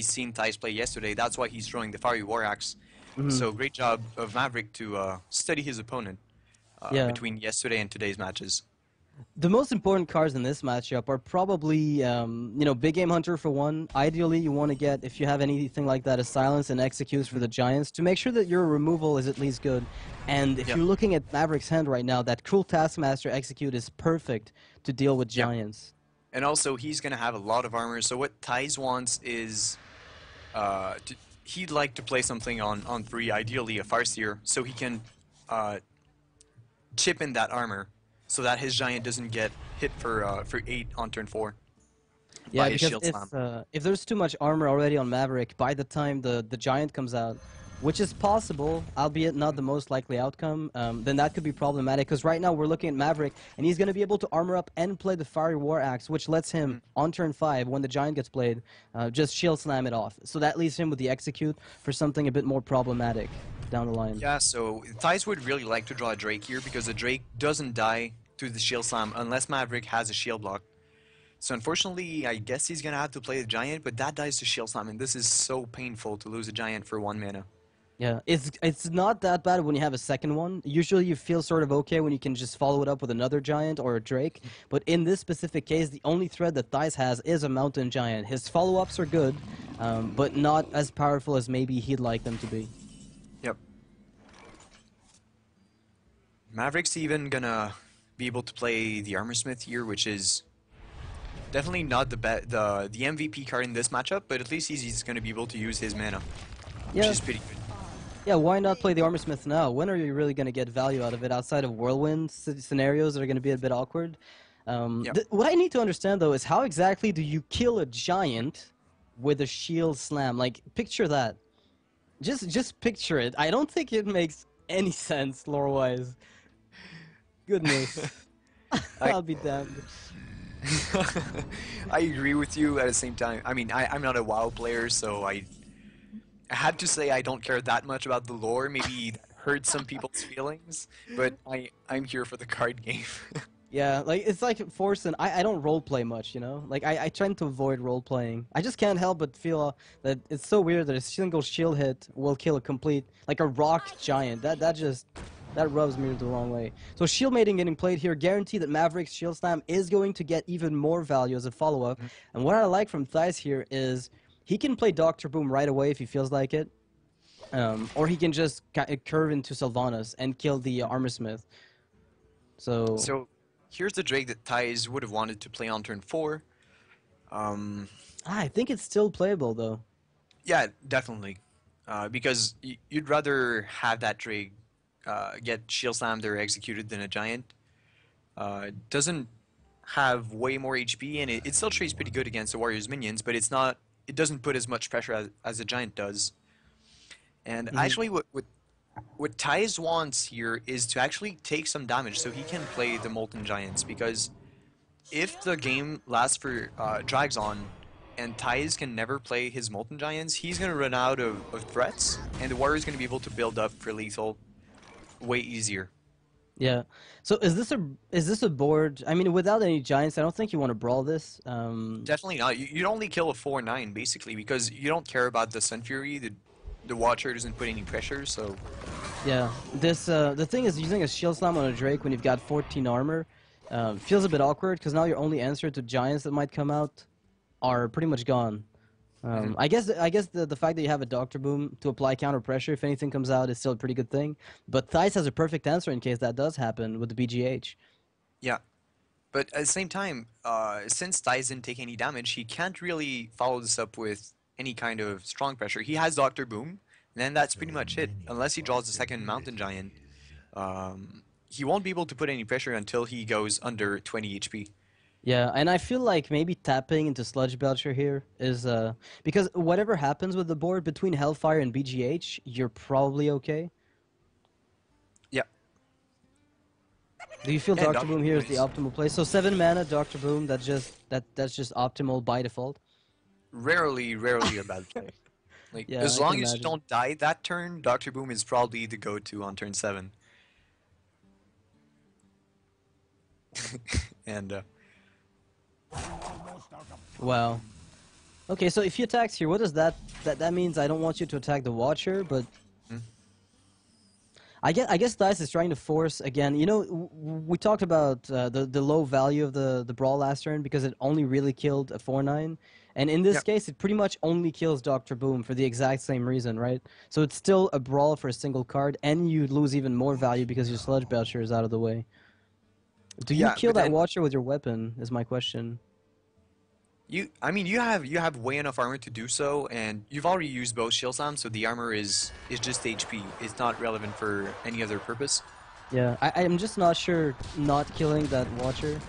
he's seen Thijs play yesterday. That's why he's throwing the Fiery War Axe. Mhm. So great job of Maverick to study his opponent Yeah. between yesterday and today's matches. The most important cards in this matchup are probably, Big Game Hunter for one. Ideally, you want to get, if you have anything like that, a Silence and Executes for the Giants to make sure that your removal is at least good. And if Yep. you're looking at Maverick's hand right now, that Cruel Taskmaster Execute is perfect to deal with Yep. Giants. And also, he's going to have a lot of armor. So what Thijs wants is he'd like to play something on 3, ideally a Farseer, so he can chip in that armor so that his giant doesn't get hit for 8 on turn 4 Yeah, by a because shield slam. if there's too much armor already on Maverick by the time the Giant comes out, which is possible, albeit not the most likely outcome, then that could be problematic. Because right now we're looking at Maverick, and he's going to be able to armor up and play the Fiery War Axe, which lets him, on turn 5, when the Giant gets played, just shield slam it off. So that leaves him with the Execute for something a bit more problematic down the line. Yeah, so Thijs would really like to draw a Drake here because the Drake doesn't die to the shield slam unless Maverick has a shield block. So unfortunately, I guess he's going to have to play the giant, but that dies to shield slam, and this is so painful to lose a giant for 1 mana. Yeah, it's not that bad when you have a second one. Usually you feel sort of okay when you can just follow it up with another giant or a drake. But in this specific case, the only threat that Thijs has is a mountain giant. His follow-ups are good, but not as powerful as maybe he'd like them to be. Yep. Maverick's even gonna be able to play the Armorsmith here, which is definitely not the MVP card in this matchup, but at least he's gonna be able to use his mana, which Yeah, is pretty good. yeah. Why not play the Armorsmith now? When are you really going to get value out of it outside of whirlwind scenarios that are going to be a bit awkward? Yep. What I need to understand though is how exactly do you kill a giant with a shield slam? Like, picture that. Just picture it. I don't think it makes any sense lore-wise. Goodness. I I'll be damned. I agree with you at the same time. I mean, I'm not a WoW player, so I had to say I don't care that much about the lore. Maybe that hurt some people's feelings, but I'm here for the card game. Yeah, like, it's like Forsen. I don't roleplay much, you know? Like, I tend to avoid roleplaying. I just can't help but feel that it's so weird that a single shield hit will kill a complete, like a rock giant. That rubs me the wrong way. So shield mating getting played here, guarantee that Maverick's shield slam is going to get even more value as a follow-up. And what I like from Thijs here is he can play Dr. Boom right away if he feels like it. Or he can just curve into Sylvanas and kill the Armorsmith. So So here's the Drake that Thijs would have wanted to play on turn 4. I think it's still playable though. Yeah, definitely. Because you'd rather have that Drake get shield slammed or executed than a giant. Doesn't have way more HP, and it still trades pretty good against the warrior's minions, but it's not. It doesn't put as much pressure as a giant does. And actually, what Thijs wants here is to actually take some damage so he can play the Molten Giants, because if the game lasts for drags on and Thijs can never play his Molten Giants, he's going to run out of threats, and the warrior's going to be able to build up for lethal way easier. Yeah. So is this a board? I mean, without any giants, I don't think you want to brawl this. Definitely not. You'd only kill a 4/9 basically because you don't care about the Sun Fury. The Watcher doesn't put any pressure, so Yeah. This the thing is using a shield slam on a Drake when you've got 14 armor feels a bit awkward because now your only answer to giants that might come out are pretty much gone. I guess the fact that you have a Doctor Boom to apply counter pressure if anything comes out is still a pretty good thing. But Thijs has a perfect answer in case that does happen with the BGH. yeah. But at the same time, since Thijs didn't take any damage, he can't really follow this up with any kind of strong pressure. He has Doctor Boom, and then that's pretty much it. Unless he draws the second Mountain Giant, he won't be able to put any pressure until he goes under 20 HP. Yeah, and I feel like maybe tapping into Sludge Belcher here is because whatever happens with the board between Hellfire and BGH, you're probably okay. Yeah. Do you feel Yeah, Doctor Doctor Boom here Boom is the is optimal play? So 7 mana Doctor Boom, that's just optimal by default. rarely a bad play. Like, Yeah, as I can long as you imagine. don't die that turn, Doctor Boom is probably the go-to on turn 7. And Wow. Okay, so if he attacks here, what does that means? I don't want you to attack the Watcher, but Hmm? I guess Dice is trying to force again. You know, we talked about the low value of the Brawl last turn because it only really killed a 4/9, and in this Yep. case, it pretty much only kills Doctor Boom for the exact same reason, right? So it's still a Brawl for a single card, and you lose even more value because your Sludge Belcher is out of the way. Do you Yeah, kill but that then Watcher with your weapon? Is my question. I mean, you have way enough armor to do so, and you've already used both shield slams, so the armor is just HP. It's not relevant for any other purpose. Yeah, I'm just not sure not killing that Watcher.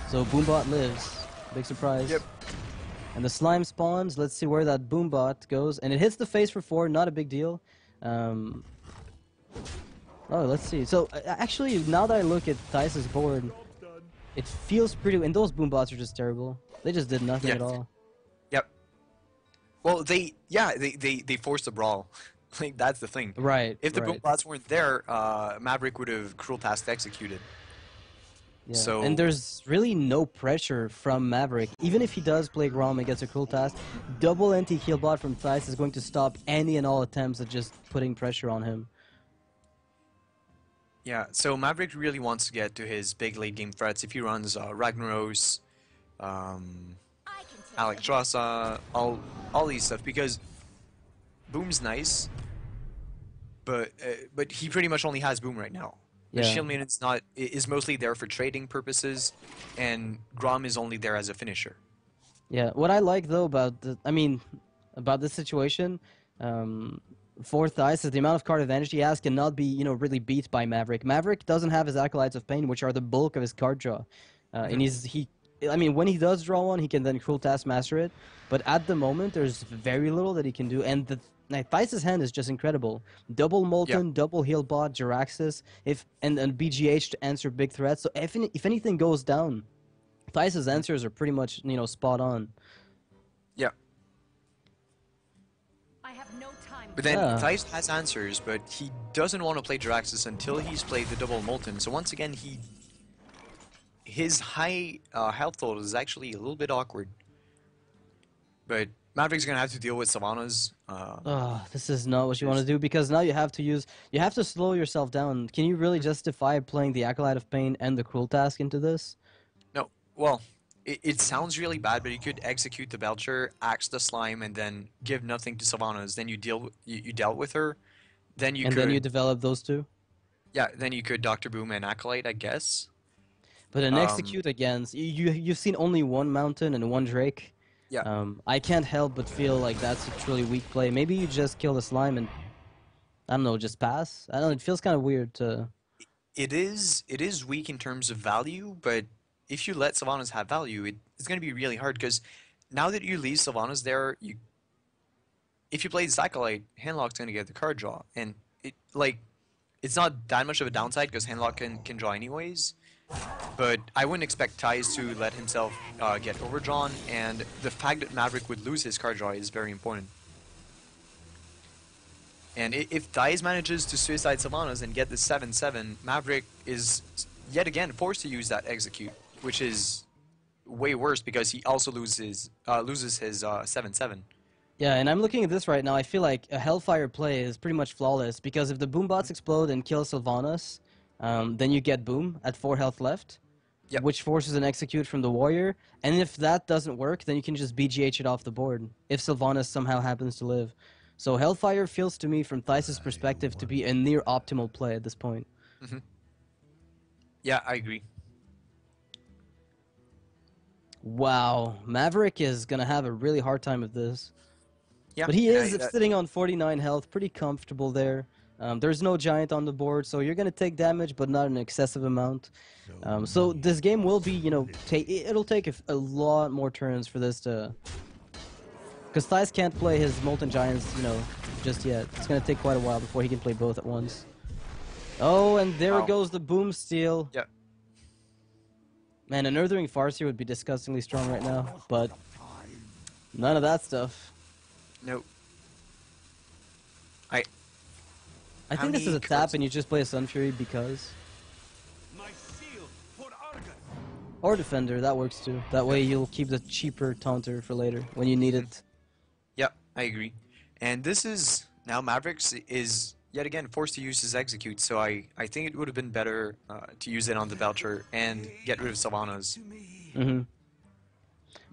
So Boombot lives. Big surprise. Yep. And the slime spawns. Let's see where that Boombot goes. And it hits the face for 4. Not a big deal. Um, oh, let's see. So actually, now that I look at Theis's board, it feels pretty. And those Boombots are just terrible. They just did nothing Yeah. at all. Yep. Well, they forced the brawl. Like that's the thing. Right, If the right. boombots weren't there, Maverick would have cruel task executed. Yeah. And So there's really no pressure from Maverick. Even if he does play Grom and gets a cruel task, double anti-heal bot from Theis is going to stop any and all attempts at just putting pressure on him. yeah, so Maverick really wants to get to his big late game threats if he runs Ragnaros, um, Alexstrasza, all these stuff because Boom's nice, but he pretty much only has Boom right now. The Yeah. Shield Maiden's not is mostly there for trading purposes, and Grom is only there as a finisher. Yeah, what I like though about about this situation, for Theis is the amount of card advantage he has cannot be, really beat by Maverick. Maverick doesn't have his Acolytes of Pain, which are the bulk of his card draw. And Mhm. I mean, when he does draw one, he can then Cruel Task Master it. But at the moment, there's very little that he can do. And Theis's hand is just incredible. Double Yeah, Molten, double Heal Bot, Jiraxis, and BGH to answer big threats. So if anything goes down, Theis's answers are pretty much, spot on. yeah. I have no time. But then Yeah. Thijs has answers, but he doesn't want to play Jiraxis until he's played the double Molten. So once again, his high health total is actually a little bit awkward. But Maverick's gonna have to deal with Sylvanas. This is not what you want to do because now you have to slow yourself down. Can you really justify playing the Acolyte of Pain and the Cruel Task into this? No, well, it sounds really bad, but you could execute the Belcher, axe the slime, and then give nothing to Sylvanas. Then you dealt with her. Then you And could then you develop those two. yeah. Then you could Doctor Boom and Acolyte, I guess. But an Um, execute against you've seen only one Mountain and one Drake. yeah. I can't help but feel like that's a truly weak play. Maybe you just kill the slime and I don't know, just pass. I don't know. It feels kind of weird to. It is weak in terms of value, but if you let Sylvanas have value, it's going to be really hard because now that you leave Sylvanas there, if you play the Acolyte, Handlock's going to get the card draw, and it's not that much of a downside because Handlock can draw anyways. But I wouldn't expect Thijs to let himself get overdrawn, and the fact that Maverick would lose his card draw is very important. And if Thijs manages to suicide Sylvanas and get the 7/7, Maverick is yet again forced to use that execute, which is way worse because he also loses his 7/7. Yeah, and I'm looking at this right now. I feel like a Hellfire play is pretty much flawless because if the Boombots explode and kill Sylvanas, then you get Boom at 4 health left, Yep. which forces an execute from the Warrior. And if that doesn't work, then you can just BGH it off the board if Sylvanas somehow happens to live. So Hellfire feels to me, from Theis's perspective, to be a near optimal play at this point. Yeah, I agree. Wow, Maverick is gonna have a really hard time with this. Yeah, But he and is sitting on 49 health, pretty comfortable there. There's no giant on the board, so you're gonna take damage, but not an excessive amount. So this game will be, it'll take a lot more turns for this to. Because Theis can't play his Molten Giants, just yet. It's gonna take quite a while before he can play both at once. Oh, and there Wow. goes the Boom Steal. Yeah. Man, an Earthring Farseer would be disgustingly strong right now, but none of that stuff. No. I How think this is many a tap cards- and you just play a Sun Fury because. My shield for Argus. Or defender, that works too. That way you'll keep the cheaper taunter for later when you need Mhm. it. Yeah, I agree. And this is now Mavericks is yet again forced to use his execute, so I think it would have been better to use it on the Belcher and get rid of Sylvanas. Hmm.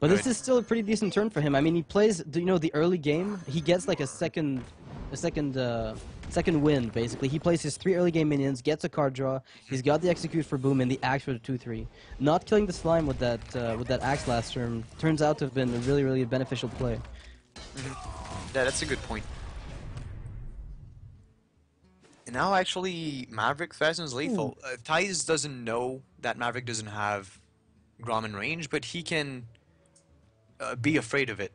But But this is still a pretty decent turn for him. I mean, he plays, you know, the early game. He gets like a second win basically. He plays his 3 early game minions, gets a card draw. He's got the execute for boom and the axe for the 2/3. Not killing the slime with that axe last turn turns out to have been a really beneficial play. yeah, that's a good point. And now actually Maverick threatens Ooh. lethal. Thijs doesn't know that Maverick doesn't have Grom in range, but he can be afraid of it.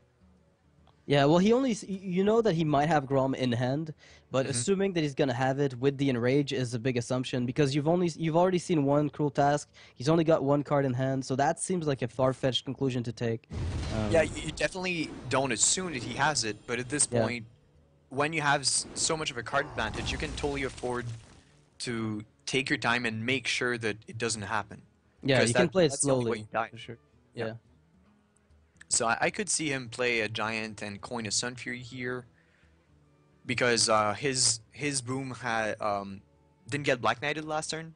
Yeah, well, you know that he might have Grom in hand, but Hmm. assuming that he's gonna have it with the enrage is a big assumption because you've already seen one cruel task. He's only got one card in hand, so that seems like a far-fetched conclusion to take. Yeah, Um, you definitely don't assume that he has it, but at this yeah, point, when you have so much of a card advantage, you can totally afford to take your time and make sure that it doesn't happen, yeah, because you can play it that's the only way slowly you die. for sure. Yeah. Yeah, So I could see him play a giant and coin a Sun Fury here, because his boom had didn't get Black Knighted last turn.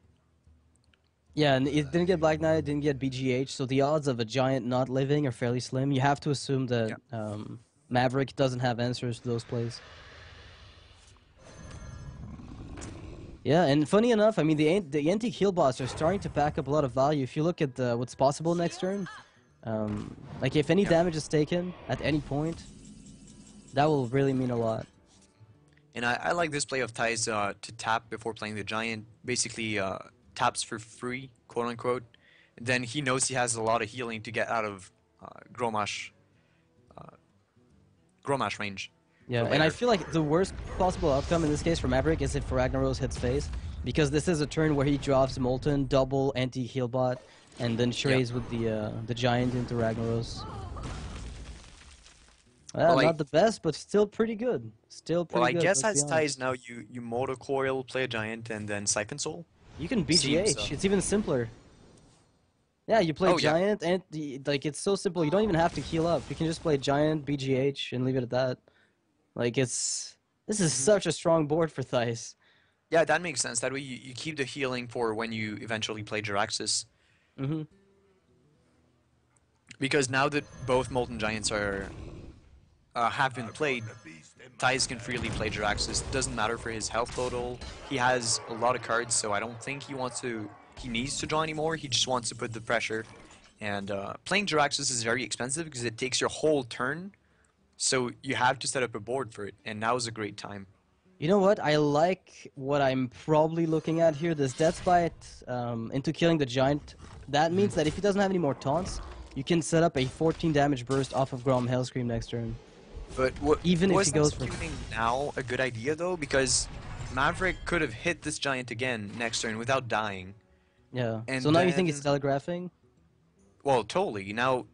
yeah, and it didn't get Black Knight, it didn't get BGH, so the odds of a giant not living are fairly slim. You have to assume that Yeah. Maverick doesn't have answers to those plays. Yeah, and funny enough, I mean the antique heal bots are starting to pack up a lot of value. If you look at what's possible next turn, like if any Yeah. damage is taken at any point, that will really mean a lot. And I like this play of Thijs to tap before playing the giant. Basically, taps for free, quote unquote. And then he knows he has a lot of healing to get out of Gromash Gromash range Yeah, for and I later. feel like the worst possible outcome in this case for Maverick is if Ragnaros hits face, because this is a turn where he drops Molten, double anti heal bot, and then Yeah. trades with the giant into Ragnaros. Well, Not the best, but still pretty good. Still well, pretty I good. guess Let's be as Thijs honest. now you motor coil, play a giant, and then Siphon Soul. You can Seems. BGH. It's even simpler. Yeah, you play Oh yeah. giant and like it's so simple. You don't even have to heal up. You can just play giant BGH and leave it at that. Like this is Hmm. such a strong board for Thijs. Yeah, that makes sense. That way you keep the healing for when you eventually play Jiraxis. Hmm. Because now that both Molten Giants are have been played, Thijs can freely play Jiraxis. Doesn't matter for his health total. He has a lot of cards, so I don't think he needs to draw anymore. He just wants to put the pressure. And playing Jiraxis is very expensive because it takes your whole turn. So you have to set up a board for it, and now is a great time. You know what? I like what I'm probably looking at here. This Death Bite into killing the giant. That means that if he doesn't have any more taunts, you can set up a 14 damage burst off of Grom Hellscream next turn. But Even if he was goes for executing now a good idea though? Because Maverick could have hit this giant again next turn without dying, yeah. So and now you think it's then telegraphing? well, totally. Now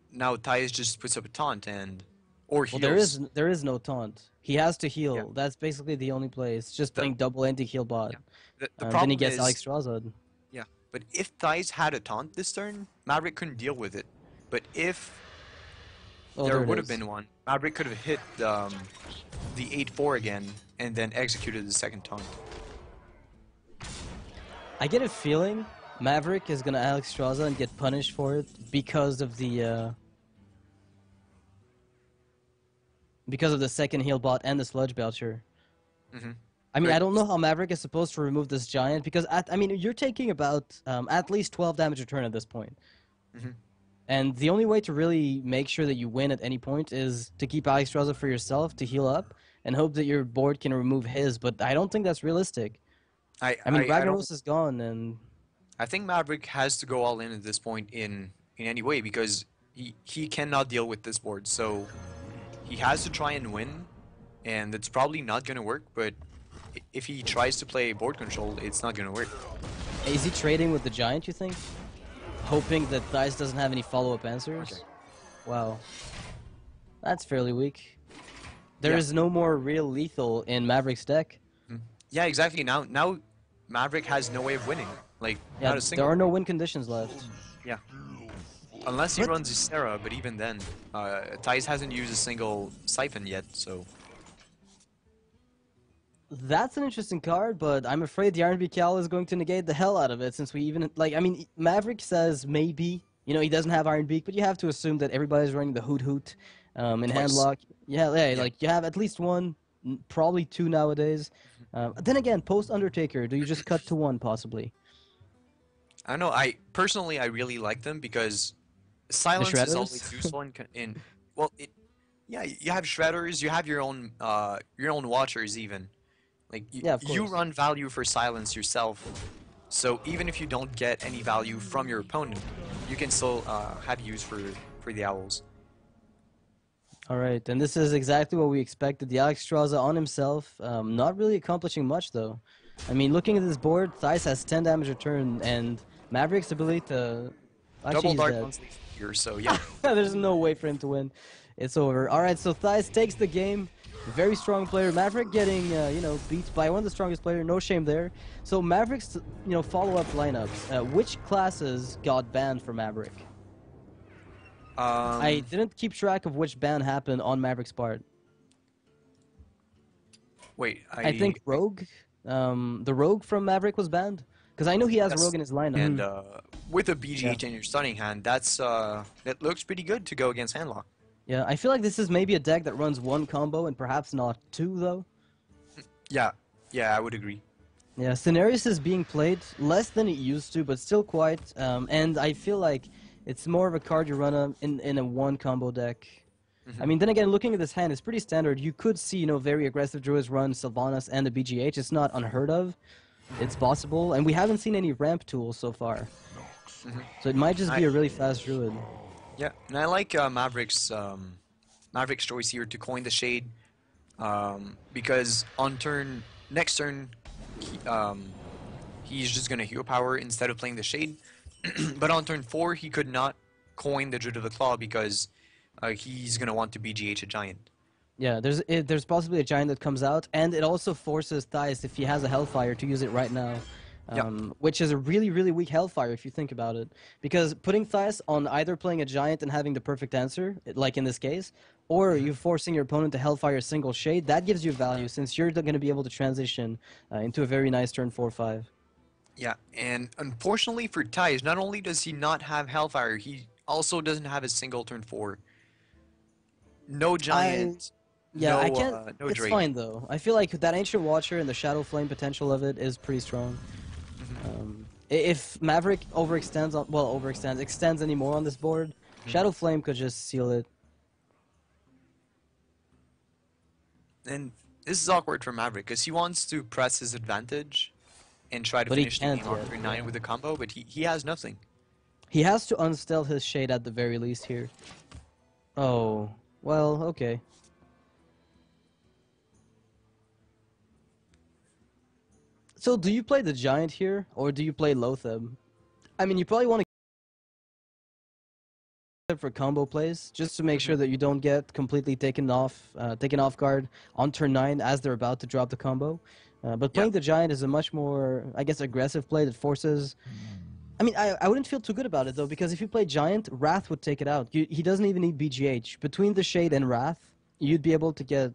Thais just puts up a taunt and or Well, heals. there is no taunt. He has to Yeah. heal. That's basically the only play. It's just The playing double anti-heal bot. yeah. The Then he problem gets is Alex Strazad. yeah. But if Thais had a taunt this turn, Maverick couldn't deal with it. But if Oh, there there it would have is. been one, Maverick could have hit the 8-4 again and then executed the second taunt. I get a feeling Maverick is gonna Alex Strazad and get punished for it because of the second heal bot and the sludge belcher. Hmm. I mean, But I don't know how Maverick is supposed to remove this giant because I mean, you're taking about at least 12 damage return at this point. mhm. And the only way to really make sure that you win at any point is to keep Alex Strazad for yourself to heal up and hope that your board can remove his, but I don't think that's realistic. I mean, I don't. Ragnaros is gone and I think Maverick has to go all in at this point in any way because he cannot deal with this board. So he has to try and win, and it's probably not gonna work. But if he tries to play board control, it's not gonna work. is he trading with the giant, you think? Hoping that Thijs doesn't have any follow-up Okay. answers? Wow. That's fairly weak. There Yeah. is no more real lethal in Maverick's deck. Mm. Yeah. Exactly. Now Maverick has no way of winning. Like Yeah, not a there single are no way. win conditions left. Yeah. Unless he But runs Ysera, but even then, Thijs hasn't used a single Siphon yet, so... that's an interesting card, but I'm afraid the R&B Cal is going to negate the hell out of it since we even, like, I mean, Maverick says maybe, you know, he doesn't have Iron Beak, but you have to assume that everybody's running the Hoot Hoot in Twice. Handlock. Yeah, Yeah. like, you have at least one, probably two nowadays. Then again, post Undertaker, do you just cut to one, possibly? I don't know, personally, I really like them because The silence is always Shredders? useful well, yeah, you have Shredders, you have your own Watchers even. Like, Yeah, of you course. run value for silence yourself, so even if you don't get any value from your opponent, you can still have use for the owls. Alright, and this is exactly what we expected. The Alex Straza on himself, not really accomplishing much though. I mean, looking at this board, Thijs has 10 damage a turn, and Maverick's ability to... Actually, Double he's Dark dead. One's lethal here, so yeah. There's no way for him to win. It's over. Alright, so Thijs takes the game. Very strong player. Maverick getting, you know, beat by one of the strongest players. No shame there. So Maverick's, you know, follow-up lineups. Which classes got banned for Maverick? I Um, didn't keep track of which ban happened on Maverick's part. wait, I think Rogue, the Rogue from Maverick was banned. Because I know he has Rogue yes, in his lineup. and with a Yeah. BGH in your starting hand, that looks pretty good to go against Handlock. Yeah, I feel like this is maybe a deck that runs one combo and perhaps not two, though. Yeah, yeah, I would agree. Yeah, Scenarios is being played less than it used to, but still quite. And I feel like it's more of a card you run in a one combo deck. I mean, then again, looking at this hand, it's pretty standard. You could see, you know, very aggressive Druids run Sylvanas and the BGH. It's not unheard of. It's possible, and we haven't seen any ramp tools so far. So it might just be I a really fast Druid. Yeah, and I like Maverick's choice here to coin the Shade, because on next turn, he, he's just gonna hero power instead of playing the Shade. But on turn 4, he could not coin the Druid of the Claw because he's gonna want to BGH a giant. Yeah, there's possibly a giant that comes out, and it also forces Thijs, if he has a Hellfire, to use it right now. Yeah. Which is a really, really weak Hellfire if you think about it. Because putting Thijs on either playing a giant and having the perfect answer, like in this case, or you forcing your opponent to Hellfire a single Shade, that gives you value since you're going to be able to transition into a very nice turn 4-5. Yeah, and unfortunately for Thijs, not only does he not have Hellfire, he also doesn't have a single turn 4. No I giant, Yeah, I can't. no It's Drake. fine though. I feel like that Ancient Watcher and the Shadow Flame potential of it is pretty strong. If Maverick extends any more on this board, Shadow Flame could just seal it. And this is awkward for Maverick because he wants to press his advantage and try to But he finish the can't game on yet, turn 9 yeah. with a combo, but he has nothing. He has to unstealth his Shade at the very least here. Oh, well, okay. So do you play the Giant here, or do you play Lotheb? I mean, you probably want to for combo plays, just to make sure that you don't get completely taken off guard on turn 9 as they're about to drop the combo. But Yeah. playing the Giant is a much more, I guess, aggressive play that forces... I mean, I wouldn't feel too good about it, though, because if you play Giant, Wrath would take it out. He doesn't even need BGH. Between the Shade and Wrath, you'd be able to get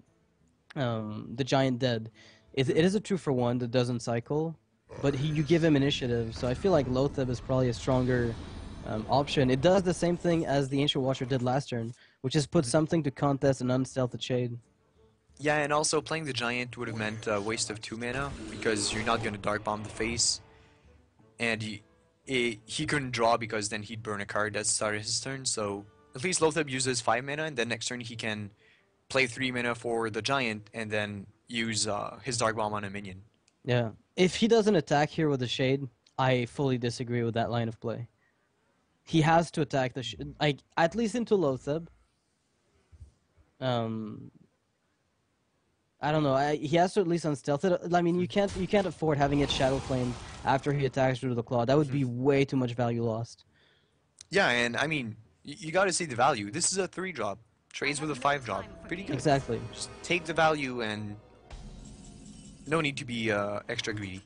the Giant dead. It is a 2-for-1 that doesn't cycle, but you give him initiative, so I feel like Lotheb is probably a stronger option. It does the same thing as the Ancient Watcher did last turn, which is put something to contest and unstealth the Shade. Yeah, and also playing the giant would have meant a waste of 2 mana because you're not going to Dark Bomb the face. And he couldn't draw because then he'd burn a card at the start of his turn, so at least Lotheb uses 5 mana, and then next turn he can play 3 mana for the giant and then use his Dark Bomb on a minion. Yeah. If he doesn't attack here with the Shade, I fully disagree with that line of play. He has to attack the like at least into Lotheb. I don't know. He has to at least unstealth it. I mean, you can't afford having it Shadow Flame after he attacks through the claw. That would be way too much value lost. Yeah, and I mean, you got to see the value. This is a 3-drop. Trades with a 5-drop. Pretty good. Exactly. Just take the value and no need to be extra greedy.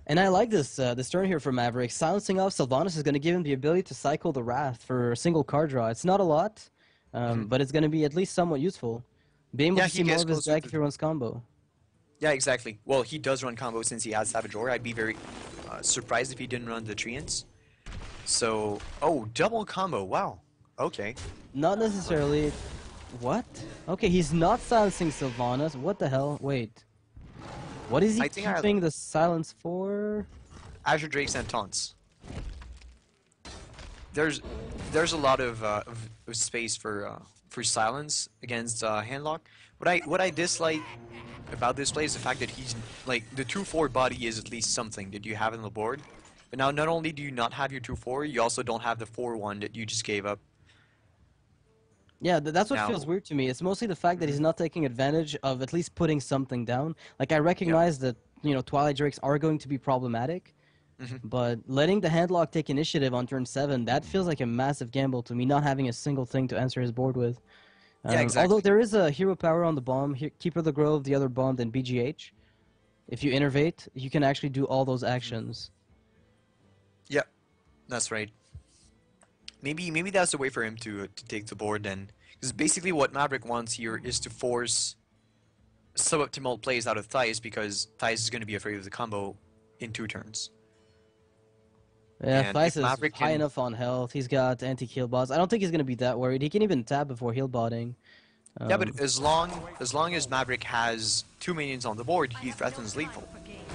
And I like this turn here for Maverick. Silencing off Sylvanas is going to give him the ability to cycle the Wrath for a single card draw. It's not a lot, Hmm. but it's going to be at least somewhat useful. Being able Yeah, to he see more gets of his closer deck to if he runs combo. Yeah, exactly. Well, he does run combo since he has Savage Aura. I'd be very surprised if he didn't run the Treants. So, oh, double combo. Wow. Okay. Not necessarily. What? Okay, he's not silencing Sylvanas. What the hell? Wait. What is he I think I keeping the silence for? Azure Drakes and Taunts. There's there's a lot of space for silence against handlock. What I dislike about this play is the fact that he's like the 2/4 body is at least something that you have on the board. But now not only do you not have your 2/4, you also don't have the 4/1 that you just gave up. Yeah, that's what feels Now, weird to me. It's mostly the fact that he's mhm, not taking advantage of at least putting something down. Like I yeah. recognize that, Twilight Drakes are going to be problematic, Hmm. but letting the handlock take initiative on turn 7, that feels like a massive gamble to me, not having a single thing to answer his board with. Yeah, Although exactly. there is a hero power on the bomb, Keeper of the Grove, the other bomb, then BGH. If you innervate, you can actually do all those Hmm. actions. Yeah, that's right. Maybe that's the way for him to take the board then, because basically what Maverick wants here is to force suboptimal plays out of Thijs because Thijs is going to be afraid of the combo in 2 turns. Yeah, And Thais if is Maverick high can, enough on health. He's got anti-heal bots. I don't think he's going to be that worried. He can even tap before heal botting. yeah, but Um, as long as Maverick has 2 minions on the board, he threatens lethal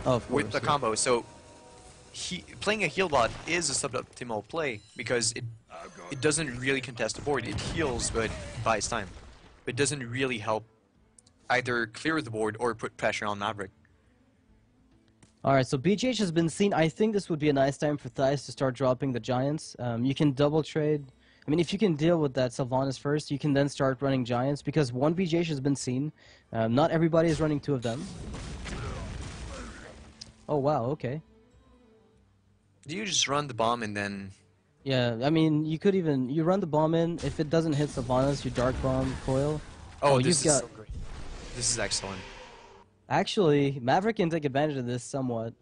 oh, of with course, the yeah. combo. So he playing a heal bot is a suboptimal play because it doesn't really contest the board. It heals but buys time. It doesn't really help either clear the board or put pressure on Maverick. Alright, so BGH has been seen. I think this would be a nice time for Thais to start dropping the Giants. You can double trade. I mean, if you can deal with that Sylvanas first, you can then start running Giants, because one BGH has been seen. Not everybody is running 2 of them. Oh, wow, okay. Do you just run the bomb and then? Yeah, I mean, you could even... You run the bomb in. If it doesn't hit Sylvanas, you Dark Bomb, Coil. Oh, Oh, you've this is got... so great. This is excellent. Actually, Maverick can take advantage of this somewhat,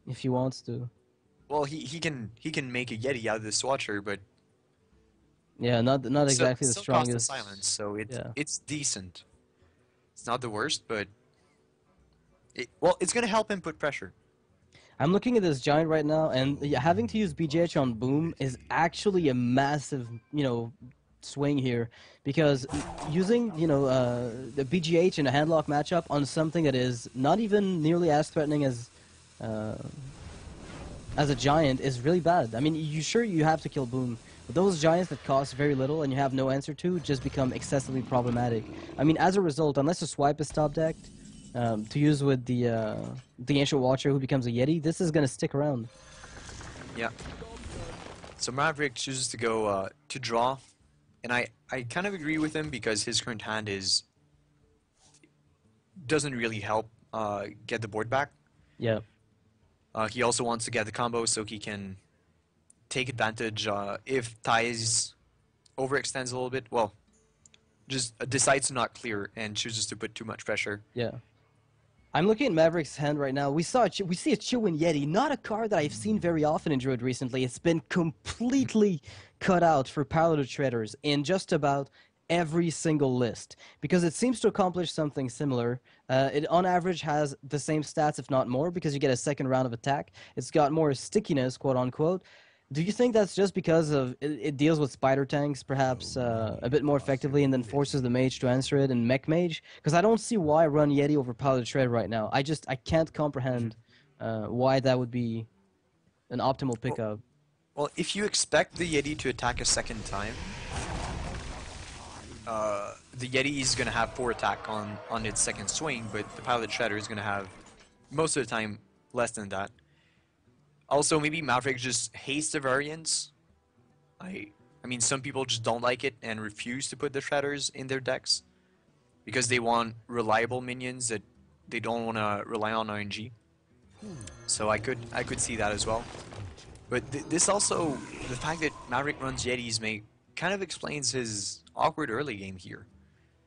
if he wants to. Well, he can make a Yeti out of this Watcher, but Yeah, not exactly the still costs a strongest. silence, so Yeah. it's decent. It's not the worst, but well, it's gonna help him put pressure. I'm looking at this giant right now, and yeah, having to use BGH on Boom is actually a massive, swing here, because using, the BGH in a handlock matchup on something that is not even nearly as threatening uh, as a giant is really bad. I mean, you have to kill Boom, but those giants that cost very little and you have no answer to just become excessively problematic. I mean, as a result, unless a swipe is top decked, to use with the Ancient Watcher who becomes a Yeti, this is gonna stick around. Yeah. So Maverick chooses to go to draw, and I kind of agree with him because his current hand doesn't really help get the board back. Yeah. He also wants to get the combo so he can take advantage if Thais overextends a little bit. Well, just decides to not clear and chooses to put too much pressure. Yeah. I'm looking at Maverick's hand right now. We see a Chewin Yeti, not a card that I've seen very often in Druid recently. It's been completely cut out for Paladin Shredders in just about every single list, because it seems to accomplish something similar. It on average has the same stats, if not more, because you get a second round of attack. It's got more stickiness, quote unquote. Do you think that's just because of it deals with spider tanks perhaps a bit more effectively, and then forces the mage to answer it in mech mage? Because I don't see why run Yeti over Paladin Shred right now. I can't Mhm. comprehend why that would be an optimal Well, pickup. well, if you expect the Yeti to attack a second time, the Yeti is going to have 4 attack on its second swing, but the Pilot Shredder is going to have, most of the time, less than that. Also, maybe Maverick just hates the variants. I, I mean, some people just don't like it and refuse to put the Shredders in their decks because they want reliable minions that they don't want to rely on RNG. So I could see that as well. But this also, the fact that Maverick runs Yetis may kind of explains his awkward early game here.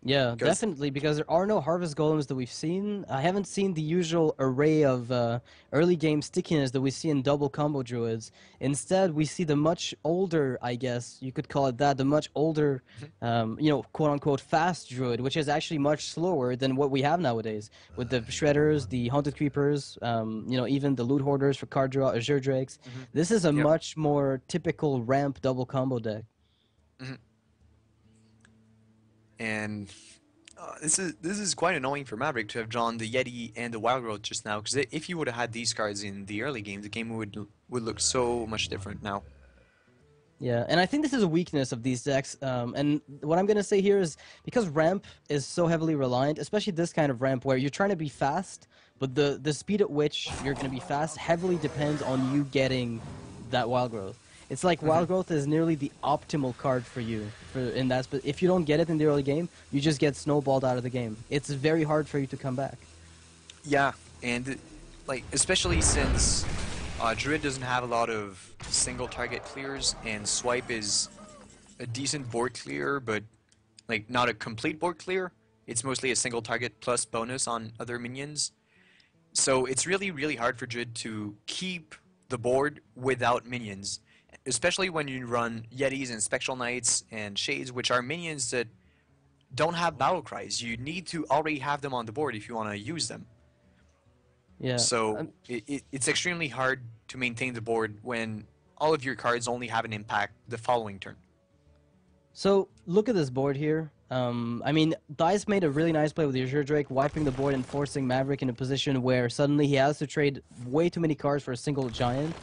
Yeah, Because definitely, because there are no harvest golems that we've seen. I haven't seen the usual array of early game stickiness that we see in double combo druids. Instead, we see the much older, I guess you could call it that, the much older, quote unquote fast druid, which is actually much slower than what we have nowadays with the shredders, the haunted creepers, even the loot hoarders for card draw, azure drakes. Mhm. This is a Yep. much more typical ramp double combo deck. Mhm. And this is quite annoying for Maverick to have drawn the Yeti and the Wild Growth just now, because if you would have had these cards in the early game, the game would look so much different now. Yeah, and I think this is a weakness of these decks. And what I'm gonna say here is because ramp is so heavily reliant, especially this kind of ramp where you're trying to be fast, but the speed at which you're gonna be fast heavily depends on you getting that wild growth. It's like Mhm. wild growth is nearly the optimal card for you for in that. But if you don't get it in the early game, you just get snowballed out of the game. It's very hard for you to come back. Yeah, and like especially since Druid doesn't have a lot of single target clears, and Swipe is a decent board clear, but like not a complete board clear. It's mostly a single target plus bonus on other minions. So it's really, really hard for Druid to keep the board without minions, especially when you run Yetis and Spectral Knights and Shades, which are minions that don't have battle cries. You need to already have them on the board if you want to use them. Yeah. So it's extremely hard to maintain the board when all of your cards only have an impact the following turn. So look at this board here. I mean, Dice made a really nice play with the Azure Drake, wiping the board and forcing Maverick in a position where suddenly he has to trade way too many cards for a single giant.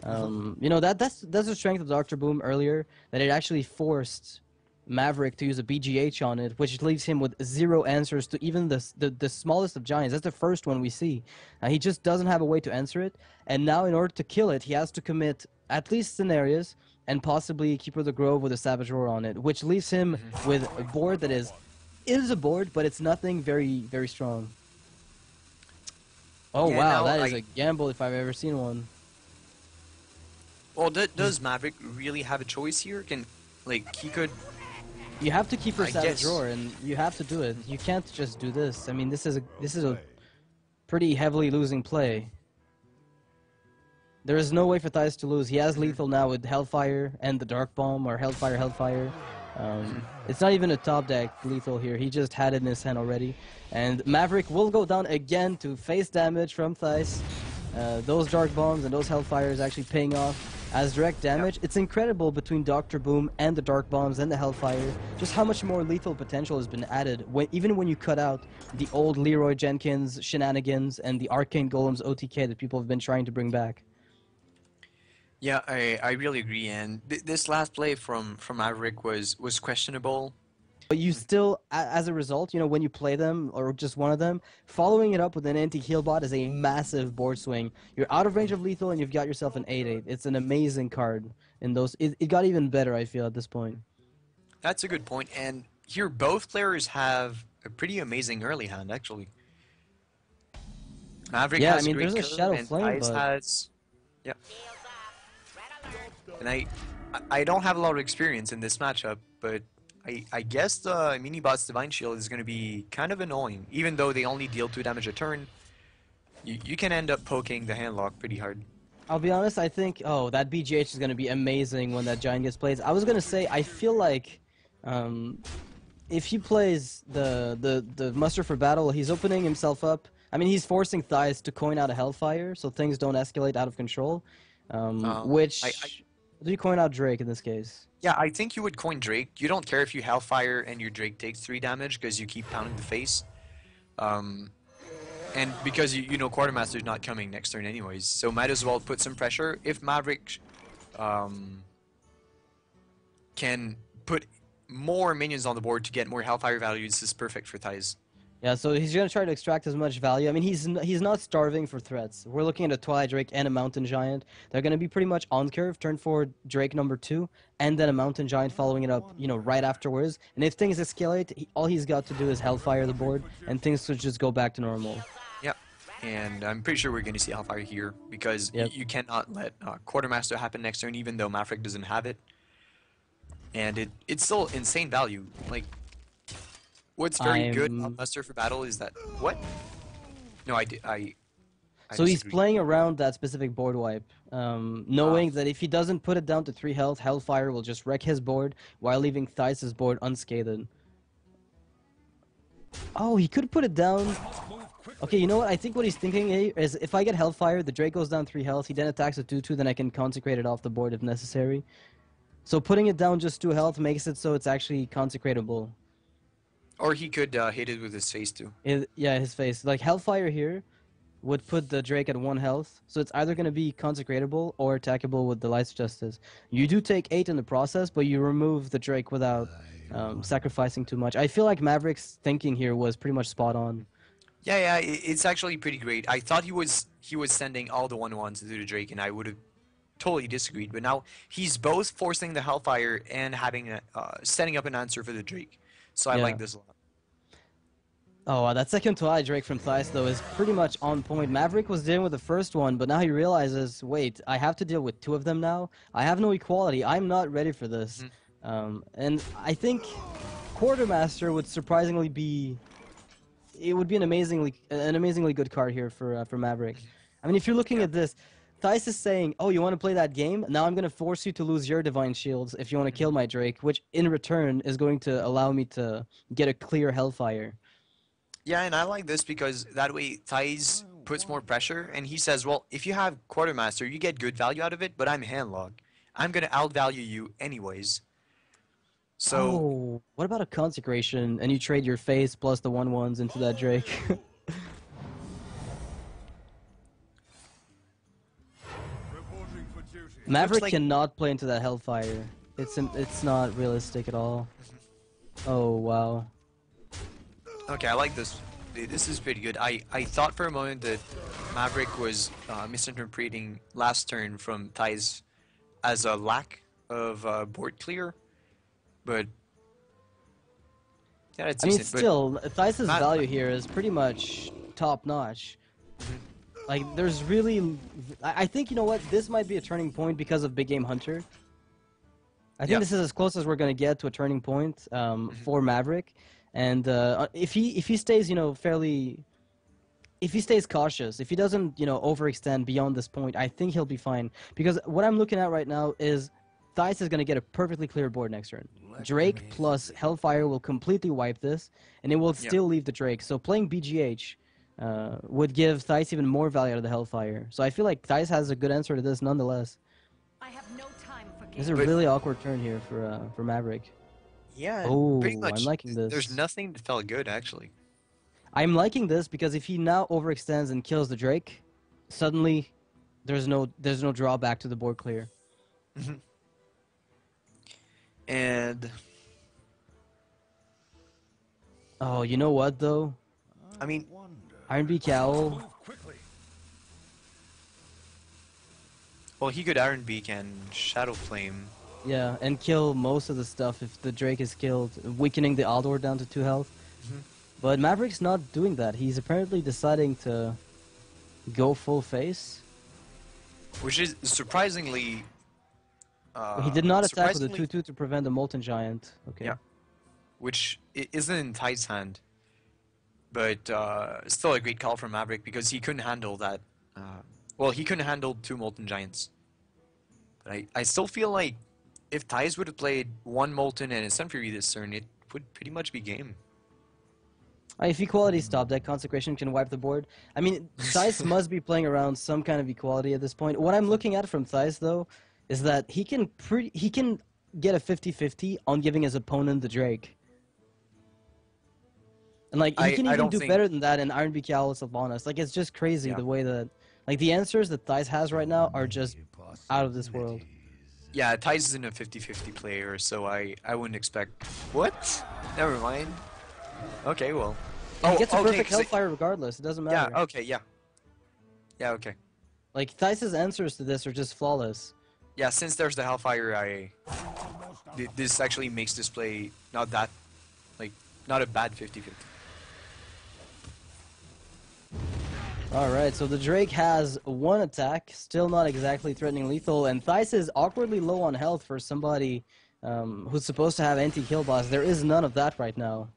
That's the strength of Doctor Boom earlier, that it actually forced Maverick to use a BGH on it, which leaves him with zero answers to even the smallest of giants. That's the first one we see. He just doesn't have a way to answer it, and now in order to kill it, he has to commit at least scenarios and possibly Keeper of the Grove with a Savage Roar on it, which leaves him Mhm. with a board that is a board, but it's nothing very, very strong. Oh Yeah, wow, now that is a gamble if I've ever seen one. well, He's does Maverick really have a choice here? He could, You have to keep her I Savage guess. Roar, and you have to do it. You can't just do this. I mean, this is a pretty heavily losing play. There is no way for Thijs to lose. He has Mhm. lethal now with Hellfire and the Dark Bomb, or Hellfire, Hellfire. Mhm. It's not even a top deck lethal here. He just had it in his hand already. And Maverick will go down again to face damage from Thijs. Those Dark Bombs and those Hellfires actually paying off as direct Yep. damage. It's incredible between Dr. Boom and the Dark Bombs and the Hellfire, just how much more lethal potential has been added, even when you cut out the old Leroy Jenkins shenanigans and the Arcane Golems OTK that people have been trying to bring back. Yeah, I really agree. And this last play from Maverick was questionable. But you still, as a result, when you play them, or just one of them, following it up with an anti-heal bot is a massive board swing. You're out of range of lethal, and you've got yourself an 8/8. It's an amazing card. In those, it got even better, I feel, at this point. That's a good point. And here, both players have a pretty amazing early hand, actually. Maverick Yeah, I has a mean, great there's a curve, Shadow and Flame, Thais but has. Yeah. And I don't have a lot of experience in this matchup, but I guess the mini-bot's Divine Shield is going to be kind of annoying. Even though they only deal 2 damage a turn, you can end up poking the handlock pretty hard. I'll be honest, I think, oh, that BGH is going to be amazing when that Giant gets played. I was going to say, I feel like um, if he plays the Muster for Battle, he's opening himself up. I mean, he's forcing Thighs to coin out a Hellfire, so things don't escalate out of control. I Which do you coin out Drake in this case? Yeah, I think you would coin Drake. You don't care if you Hellfire and your Drake takes 3 damage because you keep pounding the face. Um, and because you know Quartermaster's not coming next turn anyways, so might as well put some pressure. If Maverick um, can put more minions on the board to get more Hellfire values, this is perfect for Thais. Yeah, so he's gonna try to extract as much value. I mean, he's not starving for threats. We're looking at a Twilight Drake and a Mountain Giant. They're gonna be pretty much on curve. Turn forward Drake number 2, and then a Mountain Giant following it up, right afterwards. And if things escalate, all he's got to do is Hellfire the board, and things should just go back to normal. Yep. And I'm pretty sure we're going to see Hellfire here because Yep. you cannot let Quartermaster happen next turn, even though Maverick doesn't have it. And it's still insane value. Like what's very good on I'm Muster for Battle is that what? No, I So he's disagree. playing around that specific board wipe, Uh, knowing that if he doesn't put it down to 3 health, Hellfire will just wreck his board while leaving Theis' board unscathed. Oh, he could put it down. Okay, you know what? I think what he's thinking is if I get Hellfire, the Drake goes down 3 health, he then attacks with 2-2, then I can consecrate it off the board if necessary. So putting it down just 2 health makes it so it's actually consecratable. or he could hit it with his face too. Yeah, his face. Like Hellfire here would put the Drake at 1 health, so it's either going to be consecratable or attackable with the Light's Justice. You do take 8 in the process, but you remove the Drake without sacrificing too much. I feel like Maverick's thinking here was pretty much spot on. Yeah, yeah, it's actually pretty great. I thought he was sending all the 1/1s to the Drake, and I would have totally disagreed. But now he's both forcing the Hellfire and having setting up an answer for the Drake. So I Yeah. like this a lot. Oh, that second to eye Drake from Theis, though, is pretty much on point. Maverick was dealing with the first one, but now he realizes, wait, I have to deal with 2 of them now? I have no equality. I'm not ready for this. Mhm. And I think Quartermaster would surprisingly be... It would be an amazingly good card here for Maverick. I mean, if you're looking Yeah. at this, Theis is saying, oh, you want to play that game? Now I'm going to force you to lose your Divine Shields if you want to kill my Drake, which in return is going to allow me to get a clear Hellfire. Yeah, and I like this because that way Thais puts more pressure, and he says, well, if you have Quartermaster, you get good value out of it, but I'm handlog. I'm gonna outvalue you anyways. So Oh, what about a consecration and you trade your face plus the 1/1s into that Drake? Maverick like cannot play into that Hellfire. It's not realistic at all. Oh wow. okay, I like this. This is pretty good. I thought for a moment that Maverick was misinterpreting last turn from Thais as a lack of board clear, but yeah, it's I mean, decent. But still, Theis' Ma value here is pretty much top notch. Like, there's really, I think you know what? This might be a turning point because of Big Game Hunter. I think yeah, this is as close as we're gonna get to a turning point for Maverick, and if he stays, you know, if he stays cautious, if he doesn't, you know, overextend beyond this point, I think he'll be fine. Because what I'm looking at right now is Theis is gonna get a perfectly clear board next turn. Drake plus Hellfire will completely wipe this, and it will yeah. still leave the Drake. So playing BGH would give Theis even more value out of the Hellfire. So I feel like Theis has a good answer to this nonetheless. I have no time for This is a games. really awkward turn here for Maverick. Yeah, pretty Oh, I'm much. liking this. There's nothing that felt good actually. I'm liking this because if he now overextends and kills the Drake, suddenly there's no drawback to the board clear. And Oh, you know what though? I mean, Iron Beak Owl. well, he could Iron Beak and Shadow Flame. Yeah, and kill most of the stuff if the Drake is killed, weakening the Aldor down to 2 health. But Maverick's not doing that. He's apparently deciding to go full face. Which is surprisingly. He did not attack with a surprisingly- 2/2 to prevent the Molten Giant. Okay. Yeah. Which isn't in Tide's hand, but still a great call from Maverick because he couldn't handle that. Well, he couldn't handle 2 Molten Giants. But I still feel like if Tides would have played 1 Molten and a Sun Fury this turn, it would pretty much be game. If equality stopped, that consecration can wipe the board. I mean, Theis must be playing around some kind of equality at this point. What I'm looking at from Theis, though, is that he can get a 50-50 on giving his opponent the Drake. And like he can I even don't do think- better than that in Iron Beak Owl Sylvanas. Like it's just crazy Yeah. the way that like the answers that Theis has right now are just out of this world. Yeah, Tides isn't a 50-50 player, so I wouldn't expect. What? Never mind. Okay, well. And he gets a okay, perfect 'cause Hellfire regardless. It doesn't matter. Yeah, okay, yeah. Yeah, okay. Like Theis' answers to this are just flawless. Yeah, since there's the Hellfire, this actually makes this play not that, like, not a bad 50-50. Alright, so the Drake has 1 attack, still not exactly threatening lethal, and Theis is awkwardly low on health for somebody who's supposed to have anti-kill boss. There is none of that right now.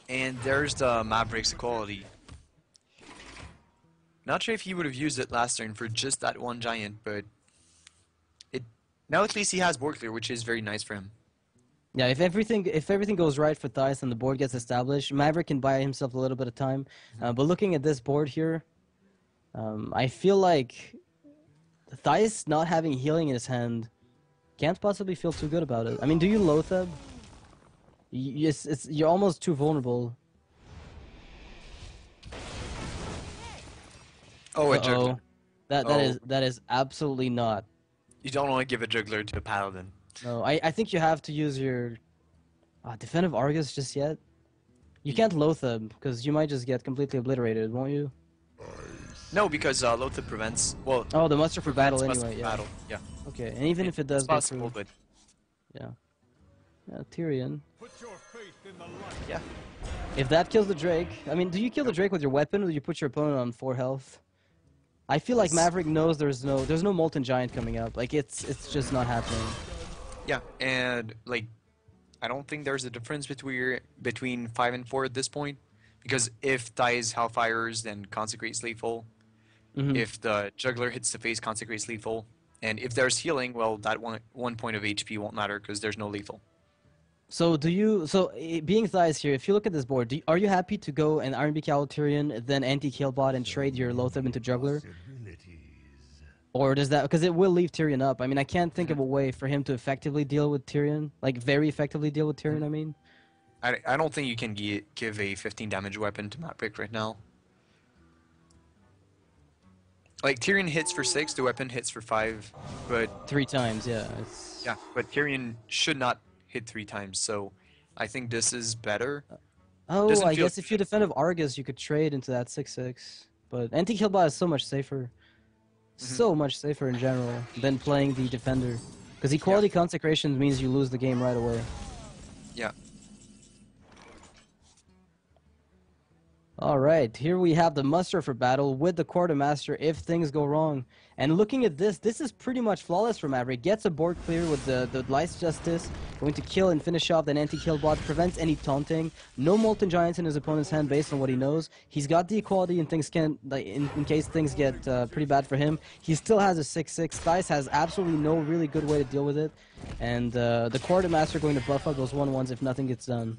And there's the Maverick's equality. Not sure if he would have used it last turn for just that one giant, but it now at least he has board clear, which is very nice for him. Yeah, if everything goes right for Thijs and the board gets established, Maverick can buy himself a little bit of time. But looking at this board here, I feel like Thijs not having healing in his hand can't possibly feel too good about it. I mean, do you Lotheb? You're almost too vulnerable. Oh, a Uh-oh. juggler. That is absolutely not. You don't want to give a juggler to a paladin. No, I think you have to use your Defensive Argus just yet. You can't Lotheb because you might just get completely obliterated, won't you? No, because Lothar prevents. Well, Oh, the muster for battle prevents anyway. for Yeah. battle. Yeah. Okay, and even if it does it's go possible, through, but yeah, Tyrion. Put your faith in the light. yeah. If that kills the Drake, I mean, do you kill the Drake with your weapon, or do you put your opponent on 4 health? I feel like Maverick knows there's no Molten Giant coming up. Like it's just not happening. Yeah, and like, I don't think there's a difference between 5 and 4 at this point, because if Thijs Hellfires, then Consecrates lethal. If the juggler hits the face, Consecrates lethal. And if there's healing, well, that one point of HP won't matter because there's no lethal. So being Thijs here, if you look at this board, are you happy to go and Iron Beak Owl Tyrion, then anti-Killbot and trade your Lotheb into juggler? Or does that, because it will leave Tyrion up. I mean, I can't think of a way for him to effectively deal with Tyrion, like very effectively deal with Tyrion, I mean. I don't think you can give a 15 damage weapon to Maverick right now. Like, Tyrion hits for 6, the weapon hits for 5, but... 3 times, yeah. Yeah, but Tyrion should not hit 3 times, so I think this is better. Oh, Doesn't I feel- guess if you defend of Argus, you could trade into that 6/6. But anti-Killbot is so much safer. So much safer in general than playing the defender. Because equality consecration means you lose the game right away. Yeah. Alright, here we have the muster for battle with the quartermaster if things go wrong. And looking at this is pretty much flawless for Maverick. Gets a board clear with the Lice Justice, going to kill and finish off that anti-kill bot, prevents any taunting. No Molten Giants in his opponent's hand based on what he knows. He's got the equality and things can, like, in case things get pretty bad for him. He still has a 6/6. Thijs has absolutely no really good way to deal with it. And the quartermaster going to buff up those 1/1s if nothing gets done.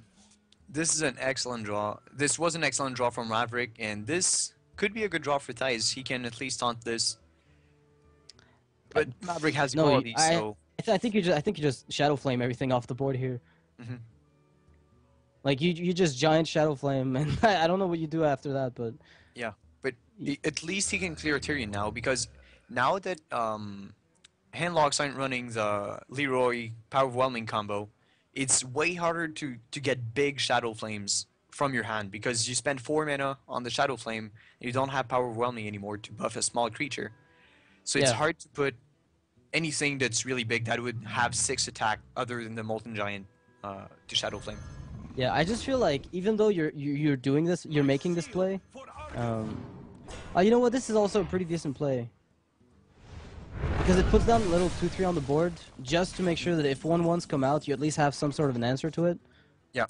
This is an excellent draw. This was an excellent draw from Maverick, and this could be a good draw for Thijs. He can at least taunt this. But Maverick has No, quality, so... I think you just Shadow Flame everything off the board here. Like you just giant Shadow Flame, and I don't know what you do after that, but Yeah, but at least he can clear Tyrion now, because now that Handlocks aren't running the Leroy Power Overwhelming combo, it's way harder to get big Shadow Flames from your hand, because you spend 4 mana on the Shadow Flame, and you don't have Power Overwhelming anymore to buff a small creature. So it's Yeah. hard to put anything that's really big that would have 6 attack other than the Molten Giant to Shadow Flame. yeah, I just feel like even though you're doing this, you're making this play. You know what? This is also a pretty decent play. Because it puts down a little 2/3 on the board, just to make sure that if 1/1s come out, you at least have some sort of an answer to it. Yeah.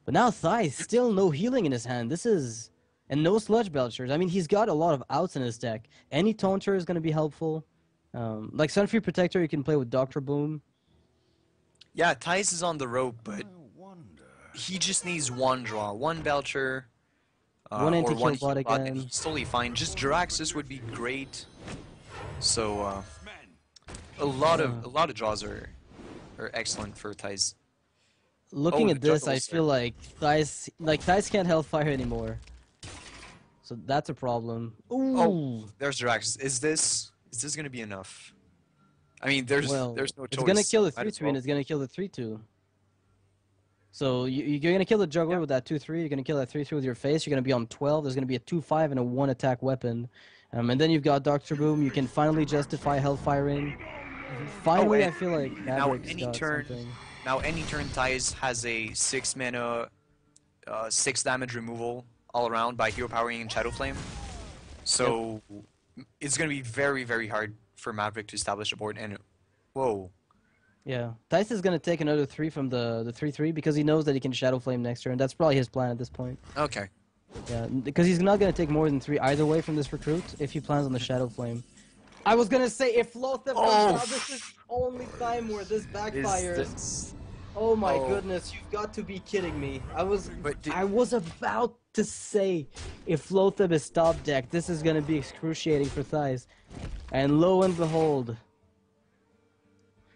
But now Thijs, still no healing in his hand. This is... And no Sludge Belchers. I mean, he's got a lot of outs in his deck. Any Taunter is going to be helpful. Like Sunfree Protector, you can play with Dr. Boom. Yeah, Thijs is on the rope, but he just needs one draw. One Belcher, One or anti-kill one bot heal bot, again. and he's totally fine. Just Jiraxis would be great. So, a lot of draws are excellent for Thijs. Looking Oh, at the this, juggle I feel like Thijs can't Hellfire anymore. So that's a problem. Ooh. Oh, there's Jiraxis. Is this gonna be enough? I mean, there's no choice. It's gonna kill the Might as 3/3 and well. it's gonna kill the 3/2. So you're gonna kill the juggler with that 2/3. You're gonna kill that 3/3 with your face. You're gonna be on 12. There's gonna be a 2/5 and a 1 attack weapon. And then you've got Dr. Boom. You can finally justify Hellfiring. Finally, I and feel like now Maverick's any got turn, something. now any turn Thijs has a 6 mana, 6 damage removal all around by Hero Powering and Shadow Flame. So it's gonna be very, very hard for Maverick to establish a board. And whoa, Yeah, Thijs is gonna take another 3 from the 3/3 because he knows that he can Shadow Flame next turn. That's probably his plan at this point. Okay. Yeah, because he's not gonna take more than 3 either way from this recruit if he plans on the Shadow Flame. I was gonna say if Lothar comes Oh, out, this is the only time where this is backfires. this? Oh my Oh, goodness, you've got to be kidding me. but I was about to say if Lothar is top deck, this is gonna be excruciating for Thijs. And lo and behold.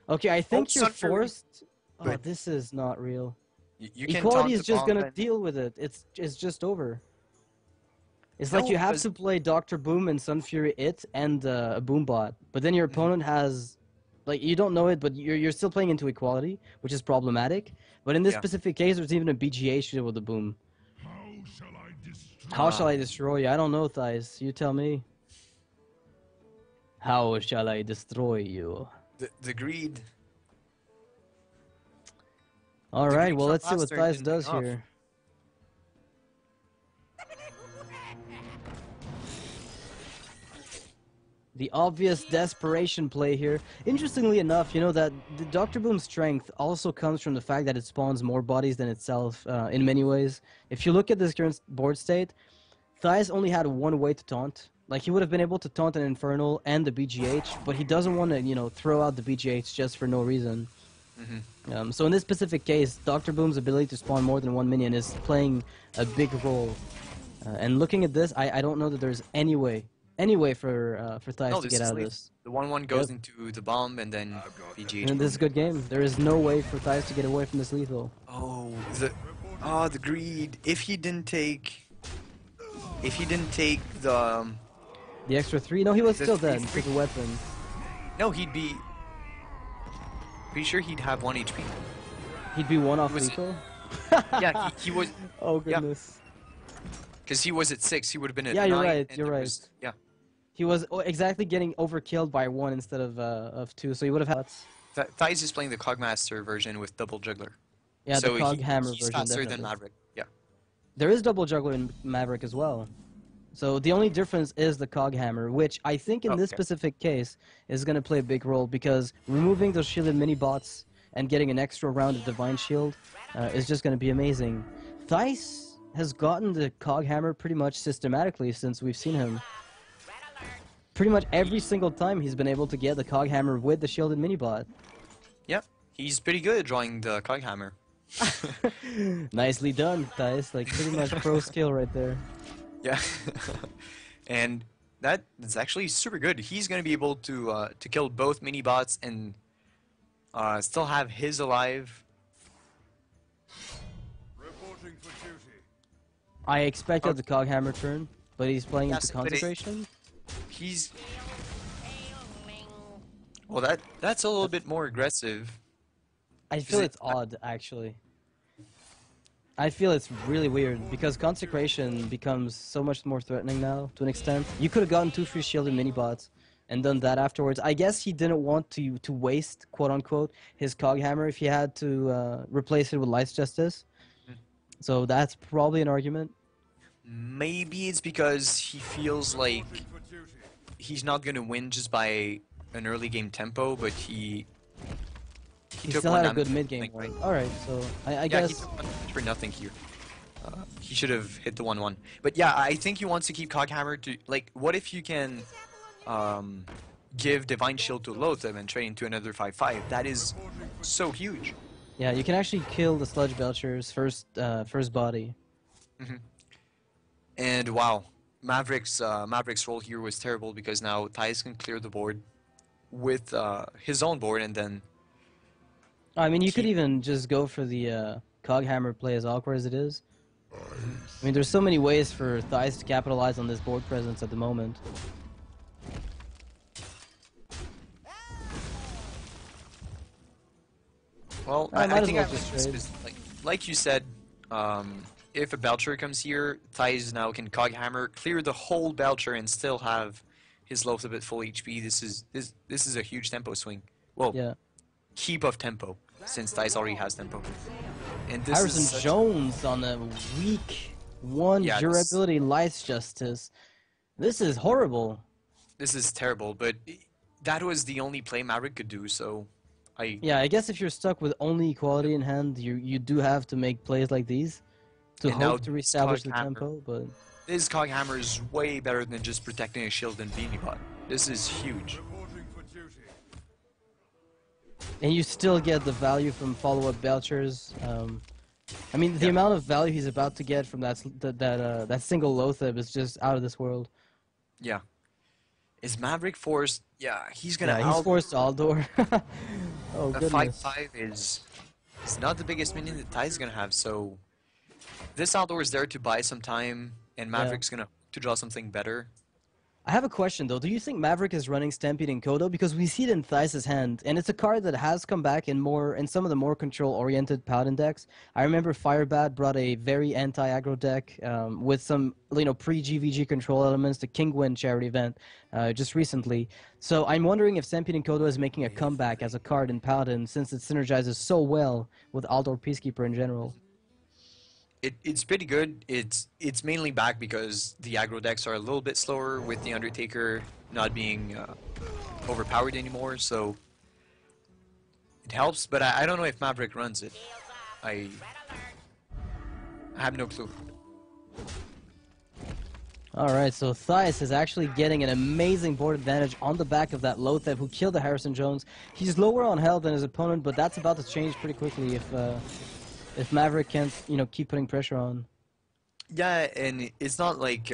Okay, I think you're Sun Fury. forced. Oh, But this is not real. you can Equality taunt is the just bomb gonna and deal with it. It's just over. It's like no, you have because to play Doctor Boom and Sun Fury and a Boombot, but then your opponent has, like, you don't know it, but you're still playing into equality, which is problematic. But in this yeah. specific case, there's even a BGA shield with the Boom. How shall I destroy? How shall I destroy you? I don't know, Thijs. You tell me. How shall I destroy you? The greed. All The right, greed well, from let's see what last turn Thijs didn't does pay off. here. The obvious desperation play here. Interestingly enough, you know that the Dr. Boom's strength also comes from the fact that it spawns more bodies than itself in many ways. If you look at this current board state, Thijs only had one way to taunt. Like, he would have been able to taunt an Infernal and the BGH, but he doesn't want to, you know, throw out the BGH just for no reason. So in this specific case, Dr. Boom's ability to spawn more than one minion is playing a big role. And looking at this, I don't know that there's any way for Thijs No, to this get is out of late. this. The 1/1 Yep. goes into the bomb and then BGH And this is a boom. good game. There is no way for Thijs to get away from this lethal. Oh, the greed. If he didn't take the The extra 3? No, he was the still three, dead three. with the weapon. No, he'd be pretty sure he'd have 1 HP. He'd be one off Was it- lethal. Yeah, he was Oh yeah. goodness. Because he was at 6, he would have been at Yeah, you're 9. right, And you're there right. was- yeah. He was exactly getting overkilled by 1 instead of 2, so he would have had. Thijs is playing the Cogmaster version with double juggler. Yeah, so the Cog Hammer he's version. faster Definitely. than Maverick. Yeah. There is double juggler in Maverick as well. So the only difference is the Cog Hammer, which I think in this Okay. specific case is going to play a big role because removing those shielded mini bots and getting an extra round of Divine Shield is just going to be amazing. Thijs has gotten the Cog Hammer pretty much systematically since we've seen him. Pretty much every single time he's been able to get the Cog Hammer with the shielded mini bot. Yeah. He's pretty good at drawing the Cog Hammer. Nicely done, Thijs. Like, pretty much pro skill right there. Yeah. And that's actually super good. He's going to be able to kill both mini bots and still have his alive. Reporting for duty. I expected Okay. the Cog Hammer turn, but he's playing Yes, into but it- concentration. He's well, that's a little bit more aggressive. I feel it- it's odd, actually. I feel it's really weird because consecration becomes so much more threatening now to an extent. You could have gotten 2 free shielded mini bots and done that afterwards. I guess he didn't want to waste, quote unquote, his Cog Hammer if he had to replace it with Life's Justice. So that's probably an argument. Maybe it's because he feels like Reporting for duty. he's not going to win just by an early game tempo, but he He took still one had a damage good mid game right? one. Alright, so I Yeah, he guess. took 1 damage for nothing here. He should have hit the 1/1. But yeah, I think he wants to keep Coghammer to like. What if you can give Divine Shield to Lothar and trade into another 5/5? That is so huge. Yeah, you can actually kill the Sludge Belcher's first body. And wow, Maverick's role here was terrible because now Thijs can clear the board with his own board and then I mean, you could Keep- even just go for the Cog Hammer play as awkward as it is. I mean, there's so many ways for Thijs to capitalize on this board presence at the moment. well, I might I as think well I just this trade. is like you said, if a Belcher comes here, Thijs now can Coghammer, clear the whole Belcher and still have his Lothar at full HP. This is a huge tempo swing. Well, Yeah. keep of tempo since Thijs already has tempo. And this is Harrison such- Jones on a weak 1 Yeah, this- durability Life's Justice. This is horrible. This is terrible, but that was the only play Maverick could do. So Yeah, I guess if you're stuck with only equality in hand, you do have to make plays like these to And now hope to this reestablish the Coghammer. tempo, but This Coghammer is way better than just protecting a shield and beanie bot. This is huge. Reporting for duty. and you still get the value from follow-up Belchers. I mean, the Yeah. amount of value he's about to get from that single Lotheb is just out of this world. Yeah. Is Maverick forced? Yeah, he's gonna Yeah, he's out. forced Aldor. Oh A goodness. 5/5 is not the biggest minion that Ty's gonna have, so this outdoor is there to buy some time, and Maverick's gonna to draw something better. I have a question though. Do you think Maverick is running Stampede and Kodo? Because we see it in Thijs' hand, and it's a card that has come back in some of the more control-oriented Paladin decks. I remember Firebat brought a very anti-aggro deck with some pre-GVG control elements, the Kingwin charity event just recently. So I'm wondering if Stampede and Kodo is making a comeback as a card in Paladin since it synergizes so well with Aldor Peacekeeper in general. It's pretty good. It's mainly back because the aggro decks are a little bit slower with the Undertaker not being overpowered anymore, so it helps. But I don't know if Maverick runs it. I have no clue. Alright, so Thijs is actually getting an amazing board advantage on the back of that Lotheb who killed the Harrison Jones. He's lower on health than his opponent, but that's about to change pretty quickly if Maverick can't, keep putting pressure on. Yeah, and it's not like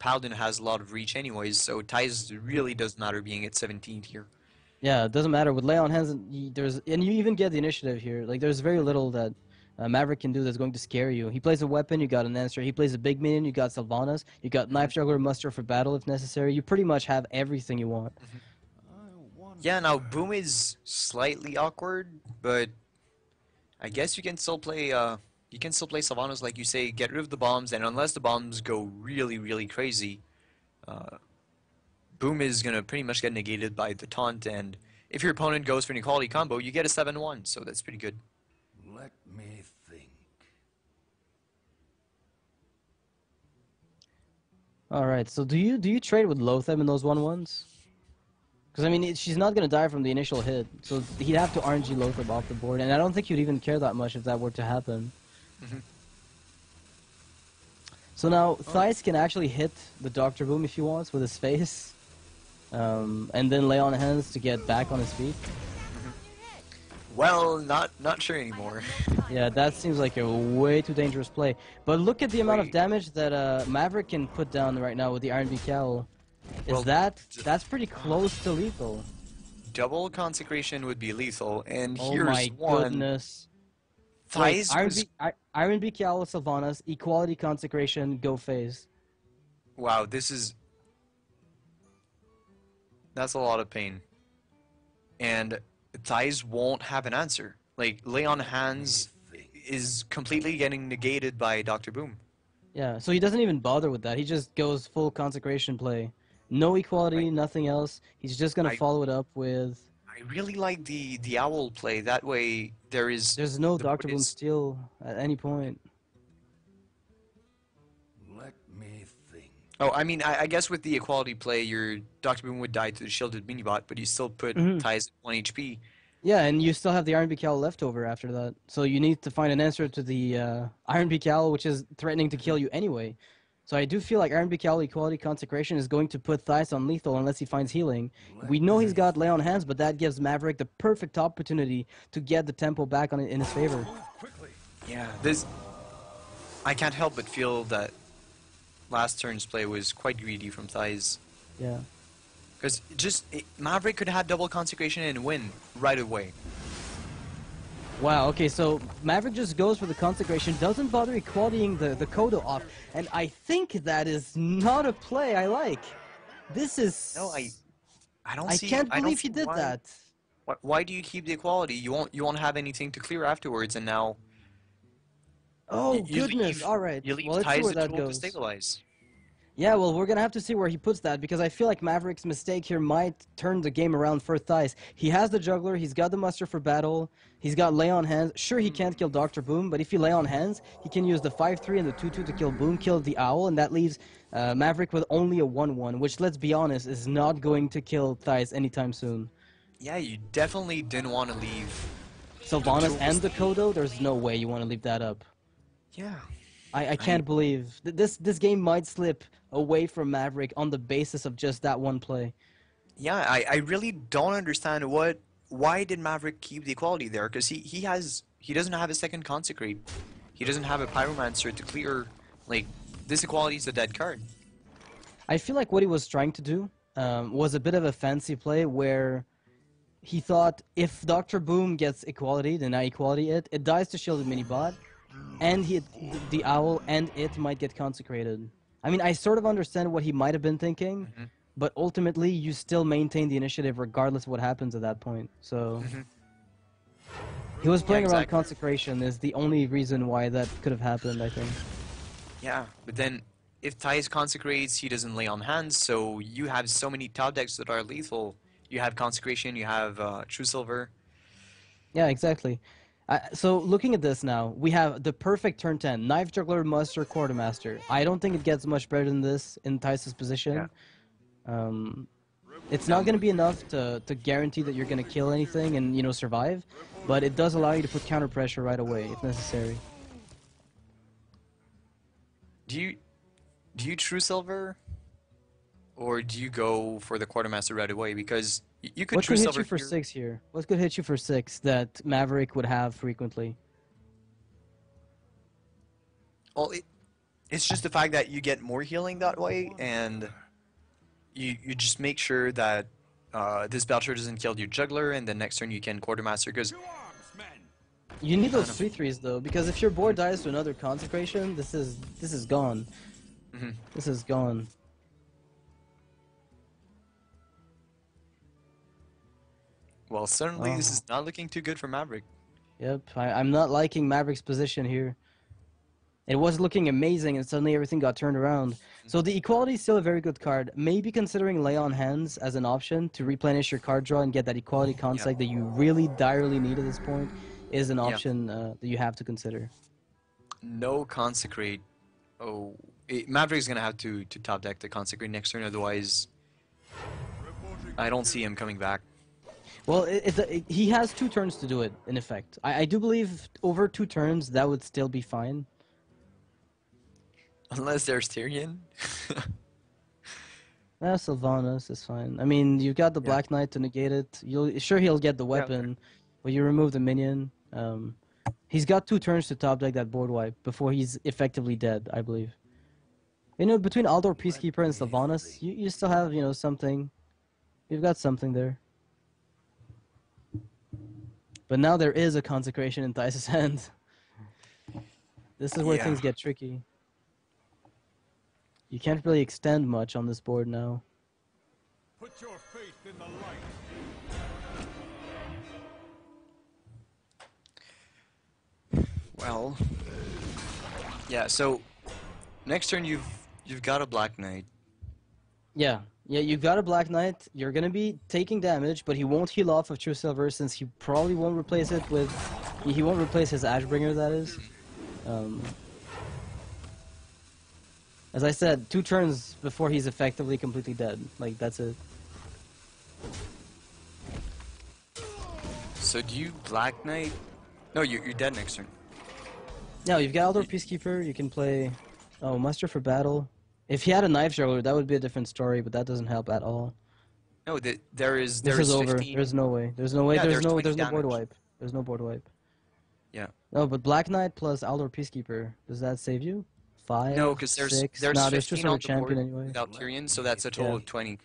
Paladin has a lot of reach anyways, so Ty's really does matter being at 17 here. Yeah, it doesn't matter. With lay on hands, and you even get the initiative here. Like, there's very little that Maverick can do that's going to scare you. He plays a weapon, you got an answer. He plays a big minion, you got Sylvanas. You got Knife Juggler, Muster for battle if necessary. You pretty much have everything you want. Yeah, now Boom is slightly awkward, but I guess you can still play Sylvanas like you say, get rid of the bombs, and unless the bombs go really, really crazy, Boom is gonna pretty much get negated by the taunt, and if your opponent goes for an equality combo, you get a 7-1, so that's pretty good. Let me think. Alright, so do you trade with Lotheb in those 1/1s? Because, I mean, she's not going to die from the initial hit, so he'd have to RNG Lotheb off the board, and I don't think you'd even care that much if that were to happen. So now, Thijs can actually hit the Dr. Boom if he wants with his face, and then lay on hands to get back on his feet. Well, not sure anymore. Yeah, that seems like a way too dangerous play. But look at the amount of Wait. damage that Maverick can put down right now with the Iron Beak Cowl. Well, That's pretty close to lethal. Double consecration would be lethal, and Oh here's my one. goodness. Wait, Ty's was Iron Beak Cowl, Sylvanas, equality consecration, go phase. wow. That's a lot of pain, and Ty's won't have an answer. Like lay on hands is completely getting negated by Dr. Boom. Yeah, so he doesn't even bother with that. He just goes full consecration play. No equality, nothing else. He's just gonna follow it up with. I really like the owl play. That way There's no the Dr. board Boom is- steal at any point. Let me think. Oh, I mean, I guess with the equality play, your Dr. Boom would die to the shielded minibot, but you still put Ty's at 1 HP. Yeah, and you still have the Iron Beak Cowl left over after that. So you need to find an answer to the Iron Beak Cowl, which is threatening to kill you anyway. So I do feel like Iron Beak Cowl equality consecration is going to put Thijs on lethal unless he finds healing. We know he's got lay on hands, but that gives Maverick the perfect opportunity to get the tempo back in his favor. Move quickly. Yeah, I can't help but feel that last turn's play was quite greedy from Ty's. Yeah. Because Maverick could have double consecration and win right away. Wow, okay, so Maverick just goes for the consecration, doesn't bother equalitying the Kodo off, and I think that is not a play I like. This is... No, I don't I see. can't I don't believe see he did why, that. Why do you keep the equality? You won't have anything to clear afterwards, and now Oh, you goodness, leave, alright. you leave Well, let's see Ty's where the that tool to goes. stabilize. Yeah, well, we're gonna have to see where he puts that, because I feel like Maverick's mistake here might turn the game around for Thijs. He has the juggler, he's got the muster for battle, he's got lay on hands. Sure, he can't kill Dr. Boom, but if he lay on hands, he can use the 5/3 and the 2/2 to kill Boom, kill the owl, and that leaves Maverick with only a 1/1, which, let's be honest, is not going to kill Thijs anytime soon. Yeah, you definitely didn't want to leave the Sylvanas and tools. the Kodo, there's no way you want to leave that up. Yeah, I I can't believe this game might slip away from Maverick on the basis of just that one play. yeah, I really don't understand why did Maverick keep the equality there? Because he doesn't have a second consecrate. He doesn't have a pyromancer to clear, like, this equality is a dead card. I feel like what he was trying to do was a bit of a fancy play where he thought if Dr. Boom gets equality, then I equality it dies to shield the mini bot, and the owl and it might get consecrated. I mean, I sort of understand what he might have been thinking, Hmm. but ultimately you still maintain the initiative regardless of what happens at that point. So Hmm. he was Yeah, playing around exactly. consecration is the only reason why that could have happened, I think. Yeah, but then if Thijs consecrates, he doesn't lay on hands, so you have so many top decks that are lethal. You have consecration, you have True Silver. Yeah, exactly. So looking at this now, we have the perfect turn 10, Knife Juggler, Muster, Quartermaster. I don't think it gets much better than this in Tice's Yeah. position. Um, it's not going to be enough to guarantee that you're going to kill anything and, you know, survive, but it does allow you to put counter pressure right away if necessary. Do you do you True Silver or do you go for the Quartermaster right away? Because you could What True could hit you Silver for here. 6 here? What could hit you for 6 that Maverick would have frequently? Well, it's just the fact that you get more healing that way, and you just make sure that this Belcher doesn't kill your Juggler, and then next turn you can Quartermaster. Because You need I don't those know. 3-3s though, because if your board dies to another consecration, this is gone. Hmm. This is gone. Well, certainly this Oh. is not looking too good for Maverick. Yep, I'm not liking Maverick's position here. It was looking amazing, and suddenly everything got turned around. So the Equality is still a very good card. Maybe considering Lay on Hands as an option to replenish your card draw and get that Equality Yeah, Consec that you really direly need at this point is an yeah. option that you have to consider. No Consecrate. Oh, Maverick's gonna have to top deck the Consecrate next turn, otherwise I don't see him coming back. Well, he has 2 turns to do it, in effect. I do believe over 2 turns, that would still be fine. Unless there's Tyrion. Sylvanas is fine. I mean, you've got the Yeah. Black Knight to negate it. Sure, he'll get the Yeah, okay. weapon, but you remove the minion. He's got 2 turns to top deck that board wipe before he's effectively dead, I believe. You know, between Aldor Peacekeeper and Sylvanas, you still have, you know, something. You've got something there. But now there is a consecration in Thijs' hand. This is where Yeah. things get tricky. You can't really extend much on this board now. Put your faith in the light. Well. Yeah. So next turn you've got a Black Knight. Yeah, you've got a Black Knight. You're gonna be taking damage, but he won't heal off of True Silver since he probably won't replace it with. He won't replace his Ashbringer, that is. Um, as I said, 2 turns before he's effectively completely dead. Like, that's it. So do you Black Knight? No, you're dead next turn. Now, you've got Eldor Peacekeeper. You can play. Oh, Muster for Battle. If he had a Knife Juggler, that would be a different story, but that doesn't help at all. No, there is This there is is over. 15. There's no way. There's no way. Yeah, there's 20 There's no board damage. wipe. There's no board wipe. Yeah. No, but Black Knight plus Aldor Peacekeeper. Does that save you? 5, No, because 6. there's Nah, there's True 15 Silver on the board Champion anyway. without Tyrion, so that's a total Yeah. of 20.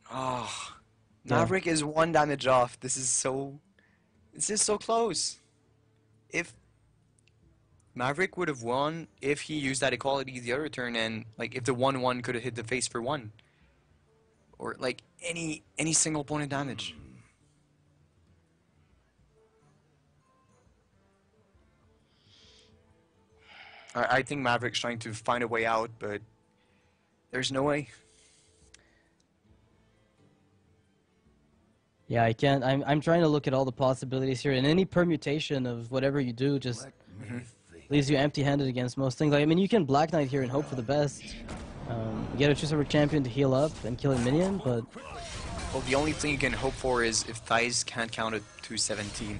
Oh, Yeah. Maverick is 1 damage off. This is so close. If Maverick would have won if he used that equality the other turn, and like if the 1/1 could have hit the face for 1, or like any single point of damage. I think Maverick's trying to find a way out, but there's no way. Yeah, I can't. I'm trying to look at all the possibilities here, and any permutation of whatever you do just Let me think. leaves you empty-handed against most things. Like, I mean, you can Black Knight here and hope for the best. You get a True Silver Champion to heal up and kill a minion, but Well, the only thing you can hope for is if Thijs can't count it to 17.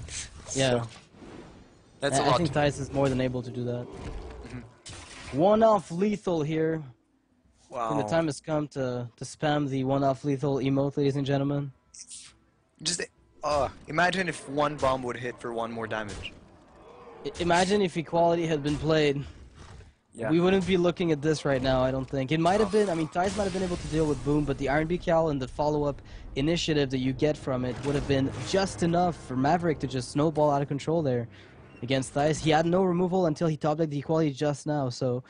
Yeah. So, that's a I lot. think Thijs is more than able to do that. One-off lethal here. And the Wow. time has come to spam the one-off lethal emote, ladies and gentlemen. Just imagine if one bomb would hit for one more damage. Imagine if equality had been played. Yeah. We wouldn't be looking at this right now, I don't think. It might have been, I mean, Thijs might have been able to deal with Boom, but the R&B Cal and the follow-up initiative that you get from it would have been just enough for Maverick to just snowball out of control there against Thijs. He had no removal until he top decked the equality just now, so